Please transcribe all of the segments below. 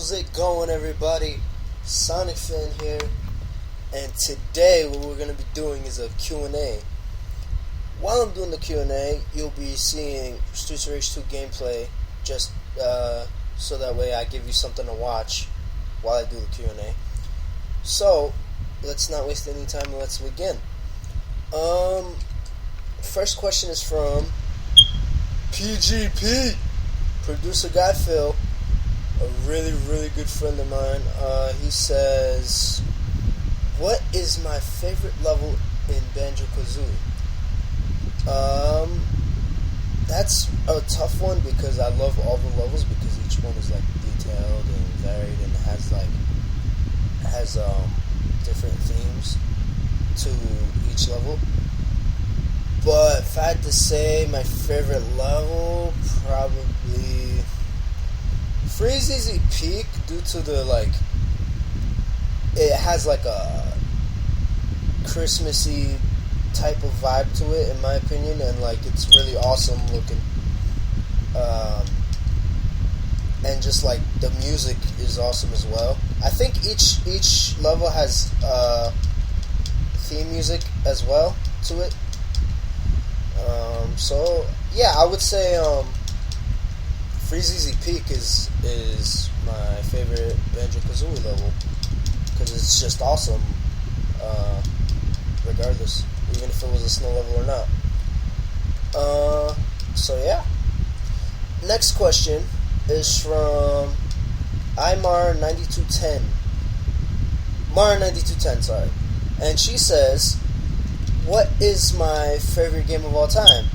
How's it going, everybody? Sonicfan here, and today what we're going to be doing is a Q&A. While I'm doing the Q&A, you'll be seeing Streets of Rage 2 gameplay, just so that way I give you something to watch while I do the Q&A. So, let's not waste any time and let's begin. First question is from PGP, producer guy Phil, a really good friend of mine. He says, what is my favorite level in Banjo-Kazooie? That's a tough one because I love all the levels because each one is like detailed and varied and has different themes to each level. But if I had to say my favorite level, probably Freezeezy Peak, due to the it has like a Christmassy type of vibe to it, in my opinion, and it's really awesome looking. And just the music is awesome as well. I think each level has theme music as well to it. So yeah, I would say Freezeezy Peak is my favorite Banjo-Kazooie level because it's just awesome, regardless, even if it was a snow level or not. So yeah. Next question is from Imar9210. Mara9210, sorry. And she says, what is my favorite game of all time?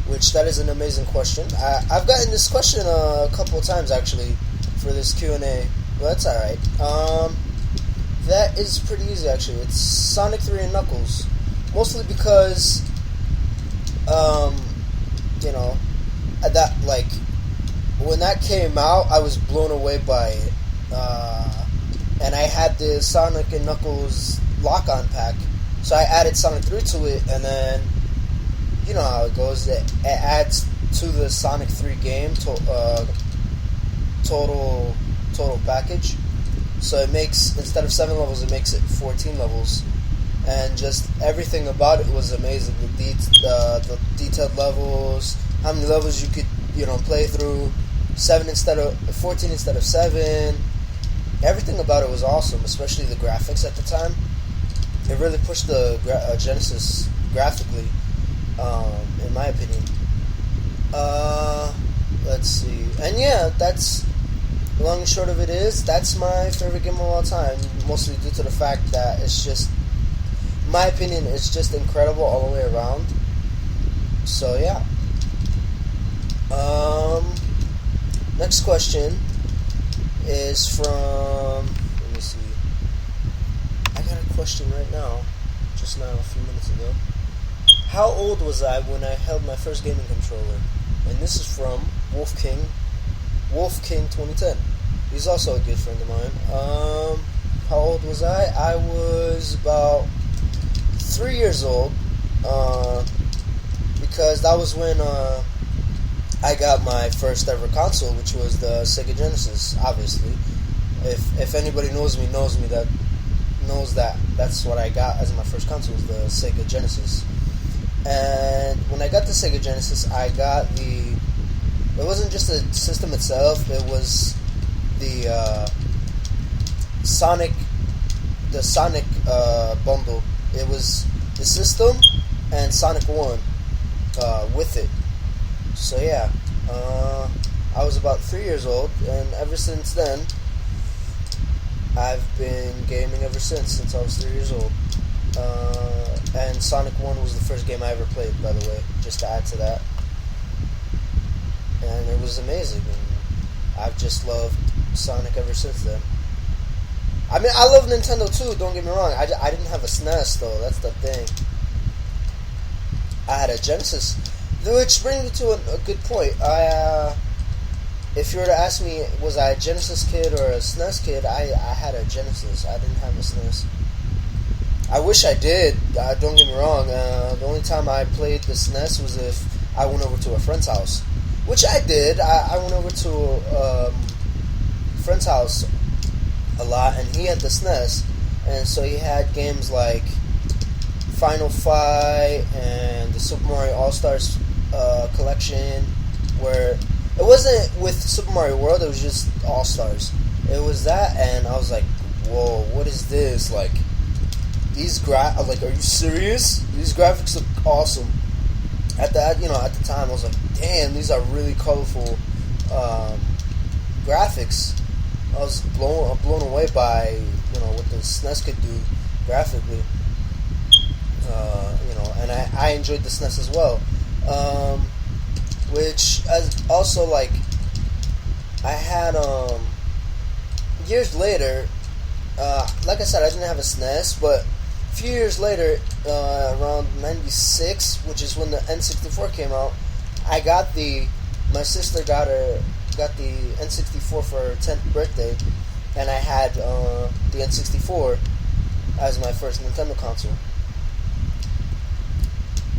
Which, that is an amazing question. I've gotten this question a couple of times, actually, for this Q&A. But that's alright. That is pretty easy, actually. It's Sonic 3 and Knuckles. Mostly because, when that came out, I was blown away by it. And I had the Sonic and Knuckles lock-on pack. So I added Sonic 3 to it, and then, you know how it goes. It adds to the Sonic 3 game total package. So it makes, instead of 7 levels, it makes it 14 levels. And just everything about it was amazing. The detailed levels, how many levels you could, play through, 14 instead of 7. Everything about it was awesome, especially the graphics at the time. It really pushed the Genesis graphically, in my opinion. Let's see. And yeah, that's, long and short of it is, that's my favorite game of all time, mostly due to the fact that it's just, in my opinion, it's just incredible all the way around. So yeah. Next question is from, let me see. I got a question right now, just now, a few minutes ago. How old was I when I held my first gaming controller? And this is from Wolf King 2010. He's also a good friend of mine. How old was I? I was about 3 years old, because that was when I got my first ever console, which was the Sega Genesis. Obviously, if anybody knows me that that's what I got as my first console, was the Sega Genesis. And when I got the Sega Genesis, I got it wasn't just the system itself, it was the Sonic bundle. It was the system and Sonic 1 with it. So yeah, I was about 3 years old, and ever since then, I've been gaming ever since I was 3 years old. And Sonic 1 was the first game I ever played, by the way, just to add to that. And it was amazing, and I've just loved Sonic ever since then. I mean, I love Nintendo too, don't get me wrong. I didn't have a SNES, though, that's the thing. I had a Genesis, which brings me to a good point. If you were to ask me, was I a Genesis kid or a SNES kid, I had a Genesis. I didn't have a SNES. I wish I did, don't get me wrong. The only time I played the SNES was if I went over to a friend's house. Which I did. I went over to friend's house a lot, and he had the SNES, and so he had games like Final Fight and the Super Mario All Stars collection, where it wasn't with Super Mario World, it was just All Stars. It was that, and I was like, whoa, what is this? Like, I was like, are you serious? These graphics look awesome. At the time, I was like, damn, these are really colorful graphics. I was blown away by what the SNES could do graphically. And I enjoyed the SNES as well. Which also, like, I had years later. Like I said, I didn't have a SNES, but a few years later, around '96, which is when the N64 came out, my sister got the N64 for her 10th birthday, and I had the N64 as my first Nintendo console.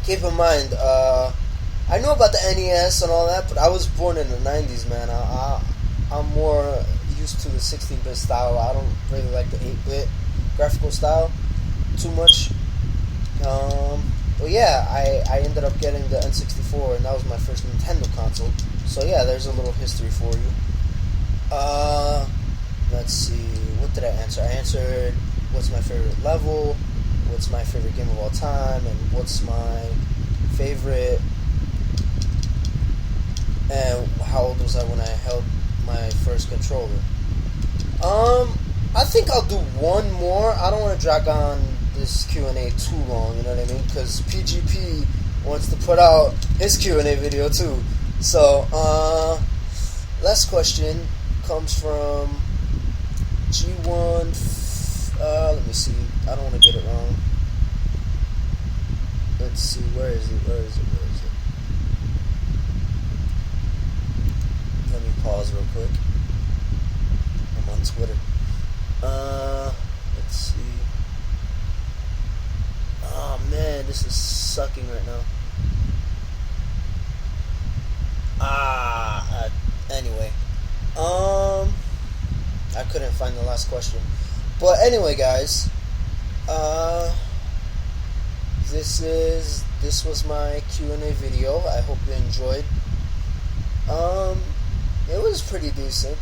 Keep in mind, I knew about the NES and all that, but I was born in the '90s, man. I'm more used to the 16-bit style. I don't really like the 8-bit graphical style too much. But yeah, I ended up getting the N64, and that was my first Nintendo console. So yeah, there's a little history for you. Let's see, what did I answer? I answered what's my favorite level, what's my favorite game of all time, and what's my favorite, and how old was I when I held my first controller. I think I'll do one more. I don't want to drag on this Q&A too long, you know what I mean? Because PGP wants to put out his Q&A video too. So, last question comes from G1. Let me see. I don't want to get it wrong. Let's see. Where is it? Let me pause real quick. I'm on Twitter. Let's see. Oh man, this is sucking right now. Anyway. I couldn't find the last question. But anyway, guys. This was my Q&A video. I hope you enjoyed. It was pretty decent,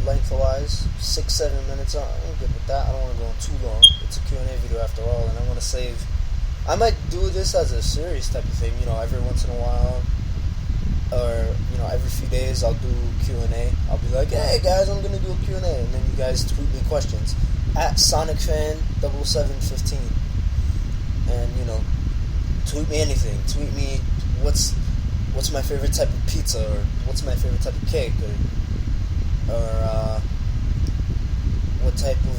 length-wise, 6-7 minutes. I'm good with that. I don't want to go on too long. It's a Q&A video after all, and I want to save. I might do this as a series type of thing, every once in a while, or every few days I'll do Q&A. I'll be like, hey guys, I'm gonna do a Q&A, and then you guys tweet me questions at Sonicfan 7715, and tweet me anything. Tweet me what's my favorite type of pizza, or what's my favorite type of cake, or what type of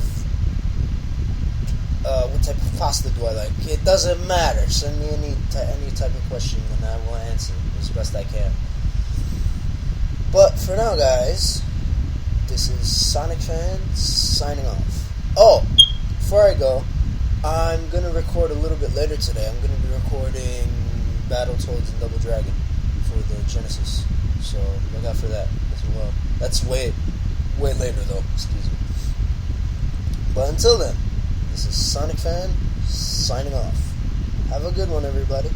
pasta do I like. It doesn't matter. Send me any type of question, and I will answer as best I can. But for now, guys, this is Sonicfan signing off. Oh, before I go, I'm gonna record a little bit later today. I'm gonna be recording Battletoads and Double Dragon for the Genesis, so look out for that as well. That's way later though, excuse me. But until then, this is Sonicfan signing off. Have a good one, everybody.